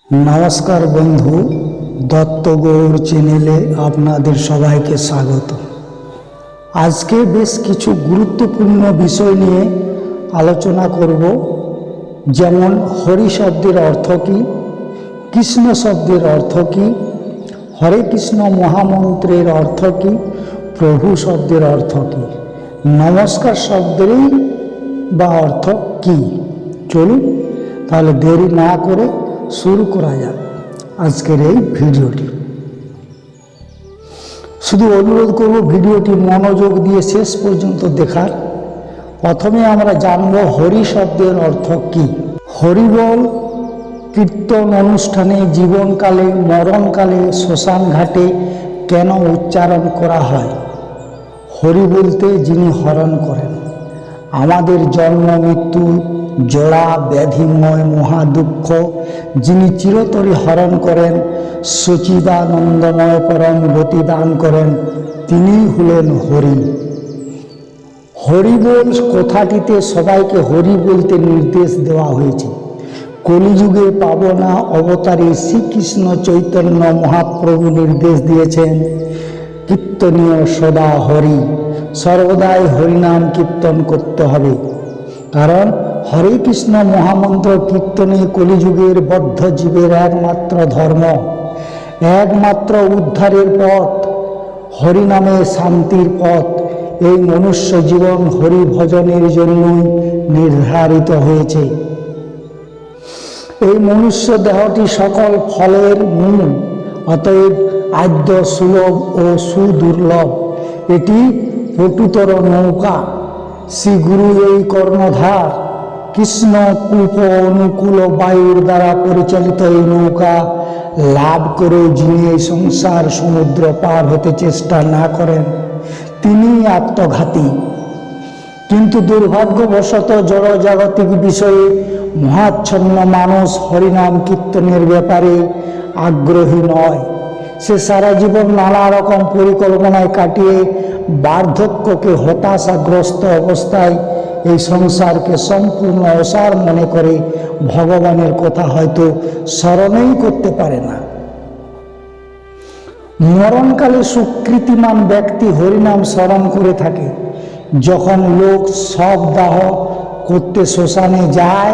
নমস্কার বন্ধু, দত্তগৌর চ্যানেলে আপনাদের সবাইকে স্বাগত। আজকে বেশ কিছু গুরুত্বপূর্ণ বিষয় নিয়ে আলোচনা করব, যেমন হরি শব্দের অর্থ কী, কৃষ্ণ শব্দের অর্থ কী, হরে কৃষ্ণ মহামন্ত্রের অর্থ কী, প্রভু শব্দের অর্থ কী, নমস্কার শব্দেরই বা অর্থ কী। চলুন তাহলে দেরি না করে শুরু করা যাক আজকের এই ভিডিওটি। শুধু অনুরোধ করব ভিডিওটি মনোযোগ দিয়ে শেষ পর্যন্ত দেখার। প্রথমে আমরা জানব হরি শব্দের অর্থ কী। হরিবল কীর্তন অনুষ্ঠানে, জীবনকালে, মরণকালে, শ্মশান ঘাটে কেন উচ্চারণ করা হয়? হরি বলতে যিনি হরণ করেন, আমাদের জন্ম মৃত্যু জড়া ব্যাধিময় মহাদুঃখ যিনি চিরতরে হরণ করেন, সচিদানন্দময় পরম গতি দান করেন, তিনিই হলেন হরি। হরিবোল কথাটিতে সবাইকে হরি বলতে নির্দেশ দেওয়া হয়েছে। কলিযুগে পাবনা অবতারে শ্রীকৃষ্ণ চৈতন্য মহাপ্রভু নির্দেশ দিয়েছেন, কীর্তনীয় সদা হরি, সর্বদাই হরিনাম কীর্তন করতে হবে। কারণ হরে কৃষ্ণ মহামন্ত্র কীর্তনে কলিযুগের বদ্ধ জীবের একমাত্র ধর্ম, একমাত্র উদ্ধারের পথ, হরিনামে শান্তির পথ। এই মনুষ্য জীবন হরি ভজনের জন্যই নির্ধারিত হয়েছে। এই মনুষ্য দেহটি সকল ফলের মূল, অতএব আদ্য সুলভ ও সুদুর্লভ। এটি পটুতর নৌকা। শ্রী গুরু এই কর্ণধার। কৃষ্ণ কূপ অনুকূল বায়ুর দ্বারা পরিচালিত এই নৌকা লাভ করে যিনি এই সংসার সমুদ্র পার হতে চেষ্টা না করেন, তিনি আত্মঘাতী। কিন্তু দুর্ভাগ্যবশত জড়জাগতিক বিষয়ে মহাচ্ছন্ন মানুষ হরিনাম কীর্তনের ব্যাপারে আগ্রহী নয়। সে সারা জীবন নানা রকম পরিকল্পনায় কাটিয়ে বার্ধক্যকে হতাশাগ্রস্ত অবস্থায় এই সংসারকে সম্পূর্ণ অসার মনে করে ভগবানের কথা হয়তো স্মরণই করতে পারে না। মরণকালে সুকৃতিমান ব্যক্তি হরিনাম স্মরণ করে থাকে। যখন লোক শব দাহ করতে শ্মশানে যায়,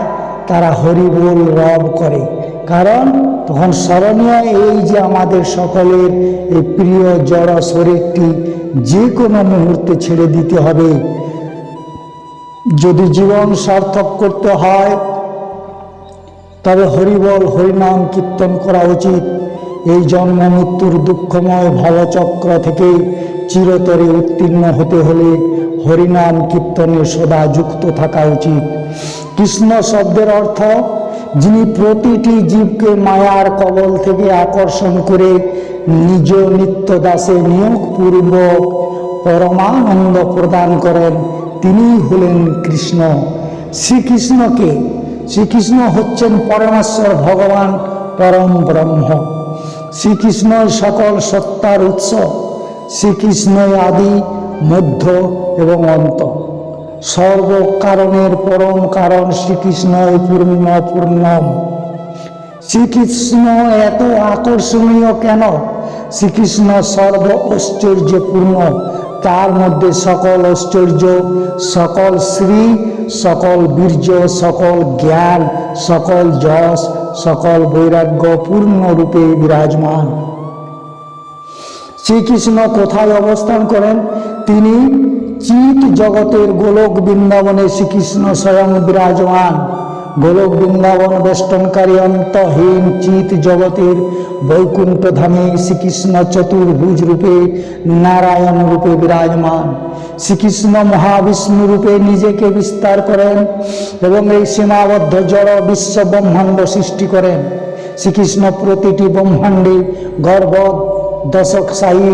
তারা হরিবোল রব করে। কারণ তখন স্মরণীয় এই যে আমাদের সকলের এই প্রিয় জড় শরীরটি যে কোনো মুহূর্তে ছেড়ে দিতে হবে। যদি জীবন সার্থক করতে হয় তবে হরিবল হরিনাম কীর্তন করা উচিত। এই জন্ম মৃত্যুর দুঃখময় ভবচক্র থেকে চিরতরে উত্তীর্ণ হতে হলে হরিনাম কীর্তনে সদা যুক্ত থাকা উচিত। কৃষ্ণ শব্দের অর্থ যিনি প্রতিটি জীবকে মায়ার কবল থেকে আকর্ষণ করে নিজ নিত্য দাসে নিয়োগপূর্বক পরমানন্দ প্রদান করেন, তিনিই হলেন কৃষ্ণ। শ্রীকৃষ্ণকে শ্রীকৃষ্ণ হচ্ছেন পরমেশ্বর ভগবান, পরম ব্রহ্ম। শ্রীকৃষ্ণই সকল সত্তার উৎস। শ্রীকৃষ্ণই আদি, মধ্য এবং অন্ত। সর্বকারণের পরম কারণ শ্রীকৃষ্ণই পূর্ণম। শ্রীকৃষ্ণ এত আকর্ষণীয় কেন? শ্রীকৃষ্ণ সর্ব ঐশ্বর্যপূর্ণ। তার মধ্যে সকল ঐশ্বর্য, সকল শ্রী, সকল বীর্য, সকল জ্ঞান, সকল যশ, সকল বৈরাগ্য পূর্ণরূপে বিরাজমান। শ্রীকৃষ্ণ কোথায় অবস্থান করেন? তিনি চিৎ জগতের গোলক বৃন্দাবনে শ্রীকৃষ্ণ স্বয়ং বিরাজমান। গোলক বৃন্দাবন বেষ্টনকারী অন্তহীন চিৎ জগতের বৈকুণ্ঠ ধামে শ্রীকৃষ্ণ চতুর্ভুজ রূপে নারায়ণ রূপে বিরাজমান। শ্রীকৃষ্ণ মহাবিষ্ণু রূপে নিজেকে বিস্তার করেন এবং এই সীমাবদ্ধ জড় বিশ্ব ব্রহ্মাণ্ড সৃষ্টি করেন। শ্রীকৃষ্ণ প্রতিটি ব্রহ্মাণ্ডে গর্ভদশকশায়ী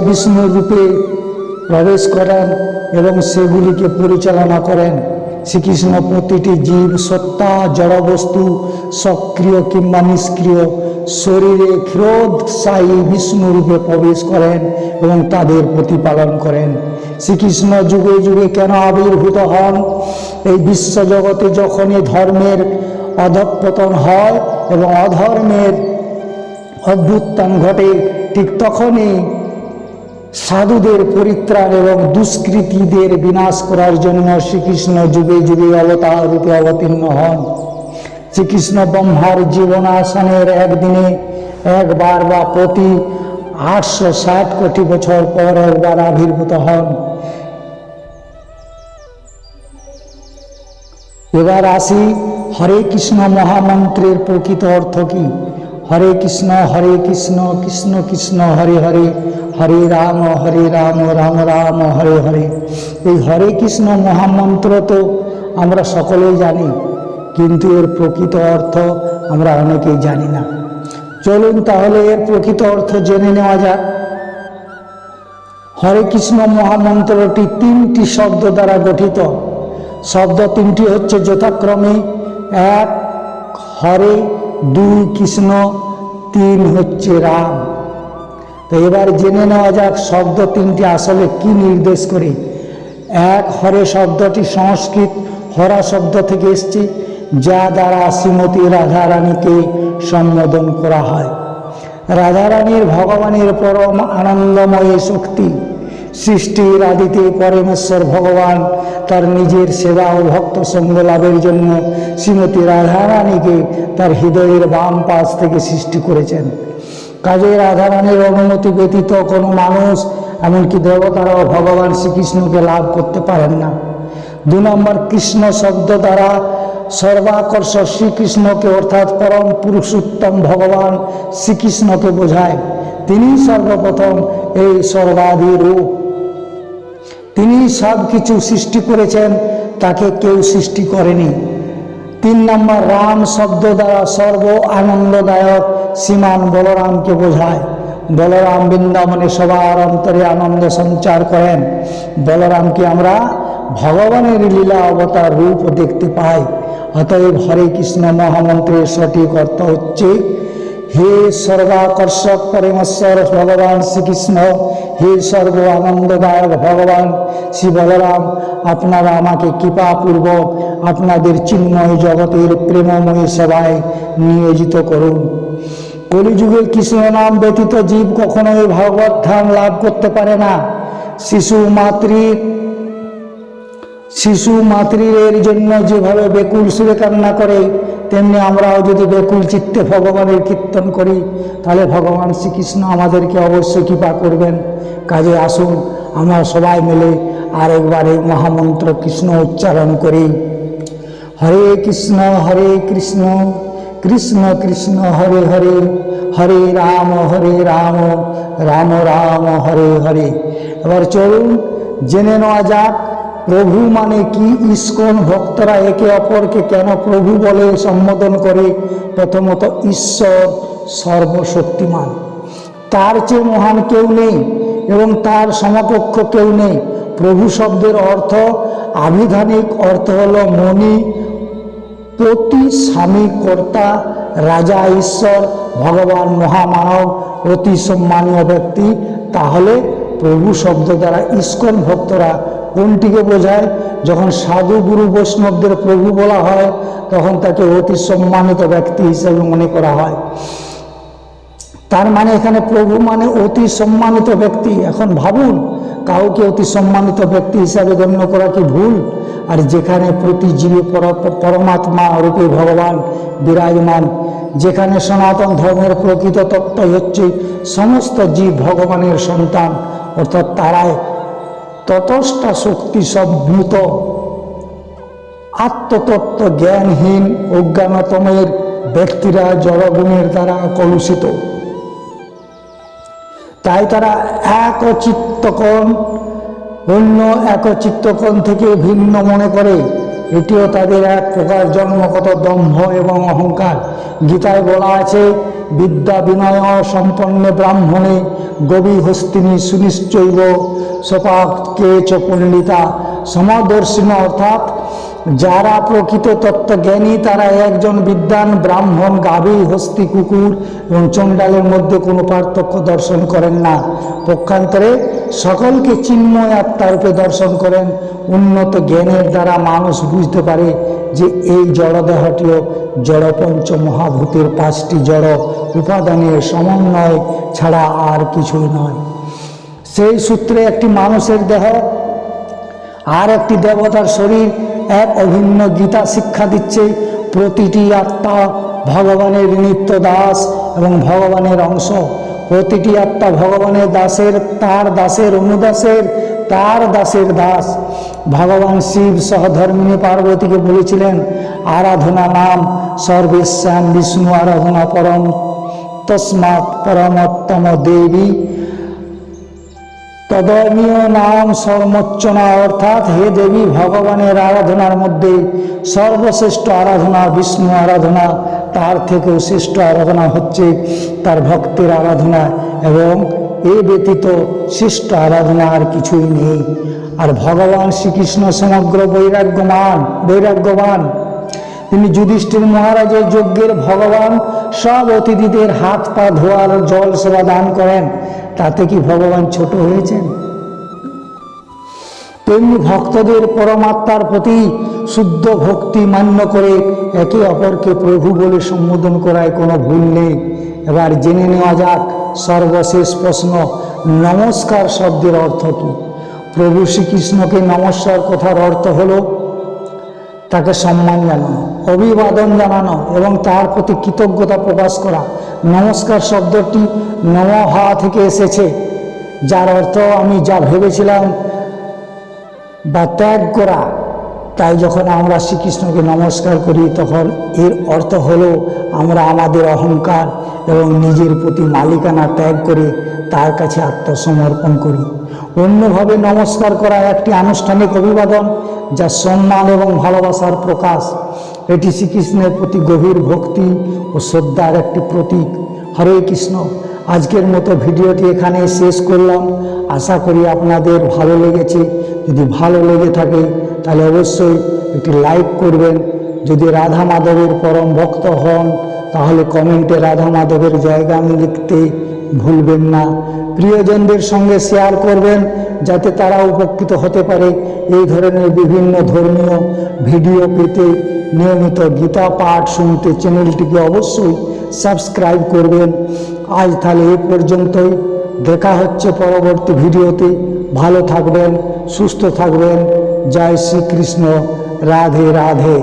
বিষ্ণু রূপে প্রবেশ করেন এবং সেগুলিকে পরিচালনা করেন। শ্রীকৃষ্ণ প্রতিটি জীব, সত্তা, জড়বস্তু, সক্রিয় কিংবা নিষ্ক্রিয় শরীরে ক্ষীরোদশায়ী বিষ্ণুরূপে প্রবেশ করেন এবং তাদের প্রতিপালন করেন। শ্রীকৃষ্ণ যুগে যুগে কেন আবির্ভূত হন? এই বিশ্বজগতে যখনই ধর্মের অধঃপতন হয় এবং অধর্মের অভ্যুত্থান ঘটে, ঠিক তখনই সাধুদের পরিত্রাণ এবং দুষ্কৃতীদের বিনাশ করার জন্য শ্রীকৃষ্ণ যুগে যুগে অবতার রূপে অবতীর্ণ হন। শ্রীকৃষ্ণ ব্রহ্মার জীবনাসনের একদিনে একবার বা প্রতি 860 কোটি বছর পর একবার আবির্ভূত হন। এবার আসি হরে কৃষ্ণ মহামন্ত্রের প্রকৃত অর্থ কি। হরে কৃষ্ণ কৃষ্ণ কৃষ্ণ হরে হরে, হরে রাম রাম রাম হরে হরে। এই হরে কৃষ্ণ মহামন্ত্র তো আমরা সকলেই জানি, কিন্তু এর প্রকৃত অর্থ আমরা অনেকেই জানি না। চলুন তাহলে এর প্রকৃত অর্থ জেনে নেওয়া যাক। হরে কৃষ্ণ মহামন্ত্রটি 3টি শব্দ দ্বারা গঠিত। শব্দ 3টি হচ্ছে যথাক্রমে 1 হরে, 2 কৃষ্ণ, 3 হচ্ছে রাম। তো এবার জেনে নেওয়া যাক শব্দ 3টি আসলে কি নির্দেশ করে। 1 হরে শব্দটি সংস্কৃত হরা শব্দ থেকে এসেছে, যা দ্বারা শ্রীমতী রাধারানীকে সম্বোধন করা হয়। রাধারানীর ভগবানের পরম আনন্দময় শক্তি। সৃষ্টির আদিতে পরমেশ্বর ভগবান তার নিজের সেবা ও ভক্ত সঙ্গ লাভের জন্য শ্রীমতী রাধারানীকে তার হৃদয়ের বাম পাশ থেকে সৃষ্টি করেছেন। কাজে রাধারানীর অনুমতি ব্যতীত কোনো মানুষ, এমনকি দেবতারাও ভগবান শ্রীকৃষ্ণকে লাভ করতে পারেন না। 2 নম্বর, কৃষ্ণ শব্দ দ্বারা সর্বাকর্ষ শ্রীকৃষ্ণকে অর্থাৎ পরম পুরুষোত্তম ভগবান শ্রীকৃষ্ণকে বোঝায়। তিনি সর্বপ্রথম এই সর্বাধি রূপ। তিনি সব কিছু সৃষ্টি করেছেন, তাকে কেউ সৃষ্টি করেনি। 3 নম্বর, রাম শব্দ দ্বারা সর্ব আনন্দদায়ক শ্রীমান বলরামকে বোঝায়। বলরাম বৃন্দাবনে সবার অন্তরে আনন্দ সঞ্চার করেন। বলরামকে আমরা ভগবানের লীলা অবতার রূপ দেখতে পাই। অতএব হরে কৃষ্ণ মহামন্ত্রের সঠিক অর্থ হচ্ছে, হে সর্বাকর্ষক পরমেশ্বর ভগবান শ্রীকৃষ্ণ, হে সর্ব আনন্দদায়ক ভগবান শ্রী বলরাম, আপনারা আমাকে কৃপাপূর্বক আপনাদের চিন্ময় জগতের প্রেমময় সেবায় নিয়োজিত করুন। কলিযুগে কৃষ্ণ নাম ব্যতীত জীব কখনোই ভগবত ধাম লাভ করতে পারে না। শিশু মাতৃর জন্য যেভাবে বেকুল সুরে কান্না করে, তেমনি আমরাও যদি বেকুল চিত্তে ভগবানের কীর্তন করি, তাহলে ভগবান শ্রীকৃষ্ণ আমাদেরকে অবশ্যই কৃপা করবেন। কাজে আসুন আমরা সবাই মিলে আরেকবার এই মহামন্ত্র কৃষ্ণ উচ্চারণ করি। হরে কৃষ্ণ কৃষ্ণ কৃষ্ণ হরে হরে, হরে রাম রাম রাম হরে হরে। এবার চলুন জেনে নেওয়া যাক প্রভু মানে কি। ইস্কন ভক্তরা একে অপরকে কেন প্রভু বলে সম্বোধন করে? প্রথমত, ঈশ্বর সর্বশক্তিমান, তার চেয়ে মহান কেউ নেই এবং তার সমকক্ষ কেউ নেই। প্রভু শব্দের অর্থ, আবিধানিক অর্থ হলো মণি, পতি, স্বামী, কর্তা, রাজা, ঈশ্বর, ভগবান, মহামানব, অতি সম্মানীয় ব্যক্তি। তাহলে প্রভু শব্দ দ্বারা ইস্কন ভক্তরা কোনটিকে বোঝায়? যখন সাধু গুরু বৈষ্ণবদের প্রভু বলা হয়, তখন তাকে অতি সম্মানিত ব্যক্তি হিসেবে মনে করা হয়। তার মানে এখানে প্রভু মানে অতি সম্মানিত ব্যক্তি। এখন ভাবুন, কাউকে অতি সম্মানিত ব্যক্তি হিসাবে গণ্য করা কি ভুল? আর যেখানে প্রতি জীবে পরমাত্মা রূপে ভগবান বিরাজমান, যেখানে সনাতন ধর্মের প্রকৃত তত্ত্ব হচ্ছে সমস্ত জীব ভগবানের সন্তান, অর্থাৎ তারাই ততস্থা শক্তি সম্ভূত আত্মতত্ত্ব জ্ঞানহীন অজ্ঞানতমের ব্যক্তিরা জড়গুণের দ্বারা কলুষিত। তাই তারা একচিত্তকণ অন্য একচিত্তকণ থেকে ভিন্ন মনে করে। এটিও তাদের এক প্রকার জন্মগত দম্ভ এবং অহংকার। গীতায় বলা আছে, বিদ্যা বিনয় সম্পন্ন ব্রাহ্মণে গবি হস্তিনী সুনিশ্চৈব সোপাকে চ পণ্ডিতা সমদর্শিন, অর্থাৎ যারা প্রকৃত তত্ত্বজ্ঞানী তারা একজন বিদ্বান ব্রাহ্মণ, গাভী, হস্তি, কুকুর এবং চণ্ডালের মধ্যে কোনো পার্থক্য দর্শন করেন না। পক্ষান্তরে সকলকে চিন্ময় আত্মারূপে দর্শন করেন। উন্নত জ্ঞানের দ্বারা মানুষ বুঝতে পারে যে এই জড়দেহটিও জড় পঞ্চমহাভূতের 5টি জড় উপাদানের সমন্বয় ছাড়া আর কিছুই নয়। সেই সূত্রে একটি মানুষের দেহ আর একটি দেবতার শরীর এক অভিন্ন। গীতা শিক্ষা দিচ্ছে প্রতিটি আত্মা ভগবানের নিত্য দাস এবং ভগবানের অংশ। প্রতিটি আত্মা ভগবানের দাসের, তার দাসের অনুদাসের, তার দাসের দাস। ভগবান শিব সহধর্মিণী পার্বতীকে বলেছিলেন, আরাধনা নাম সর্বেশ্যাম বিষ্ণু আরাধনা পরম তস্মাৎ পরমোত্তম দেবী তদমীয় নাম সর্বোচ্চনা। অর্থাৎ হে দেবী, ভগবানের আরাধনার মধ্যে সর্বশ্রেষ্ঠ আরাধনা বিষ্ণু আরাধনা। তার থেকেও শ্রেষ্ঠ আরাধনা হচ্ছে তার ভক্তের আরাধনা, এবং এ ব্যতীত শ্রেষ্ঠ আরাধনা আর কিছুই নেই। আর ভগবান শ্রীকৃষ্ণ সমগ্র বৈরাগ্যবান। তিনি যুধিষ্ঠির মহারাজের যজ্ঞের ভগবান সব অতিথিদের হাত পা ধোয়ার জল সেবা দান করেন। তাতে কি ভগবান ছোট হয়েছেন? তেমনি ভক্তদের পরমাত্মার প্রতি শুদ্ধ ভক্তি মান্য করে একে অপরকে প্রভু বলে সম্বোধন করায় কোনো ভুল নেই। এবার জেনে নেওয়া যাক সর্বশেষ প্রশ্ন, নমস্কার শব্দের অর্থ কী? প্রভু শ্রীকৃষ্ণকে নমস্কার কথার অর্থ হলো তাকে সম্মান জানানো, অভিবাদন জানানো এবং তার প্রতি কৃতজ্ঞতা প্রকাশ করা। নমস্কার শব্দটি নমহা থেকে এসেছে, যার অর্থ আমি যা ভেবেছিলাম বা ত্যাগ করা। তাই যখন আমরা শ্রীকৃষ্ণকে নমস্কার করি তখন এর অর্থ হলো আমরা আমাদের অহংকার এবং নিজের প্রতি মালিকানা ত্যাগ করে তার কাছে আত্মসমর্পণ করি। অন্যভাবে নমস্কার করা একটি আনুষ্ঠানিক অভিবাদন, যা সম্মান এবং ভালোবাসার প্রকাশ। এটি শ্রীকৃষ্ণের প্রতি গভীর ভক্তি ও শ্রদ্ধার একটি প্রতীক। হরে কৃষ্ণ। আজকের মতো ভিডিওটি এখানে শেষ করলাম। আশা করি আপনাদের ভালো লেগেছে। যদি ভালো লেগে থাকে তাহলে অবশ্যই একটি লাইক করবেন। যদি রাধা মাধবের পরম ভক্ত হন তাহলে কমেন্টে রাধা মাধবের জায়গা লিখতে ভুলবেন না। প্রিয়জনদের সঙ্গে শেয়ার করবেন যাতে তারা উপকৃত হতে পারে। এই ধরনের বিভিন্ন ধর্মীয় ভিডিও পেতে নিয়মিত গীতা পাঠ শুনতে চ্যানেলটিকে অবশ্যই সাবস্ক্রাইব করবেন। আজ তাহলে এ পর্যন্তই। দেখা হচ্ছে পরবর্তী ভিডিওতে। ভালো থাকবেন, সুস্থ থাকবেন। জয় শ্রীকৃষ্ণ। রাধে রাধে।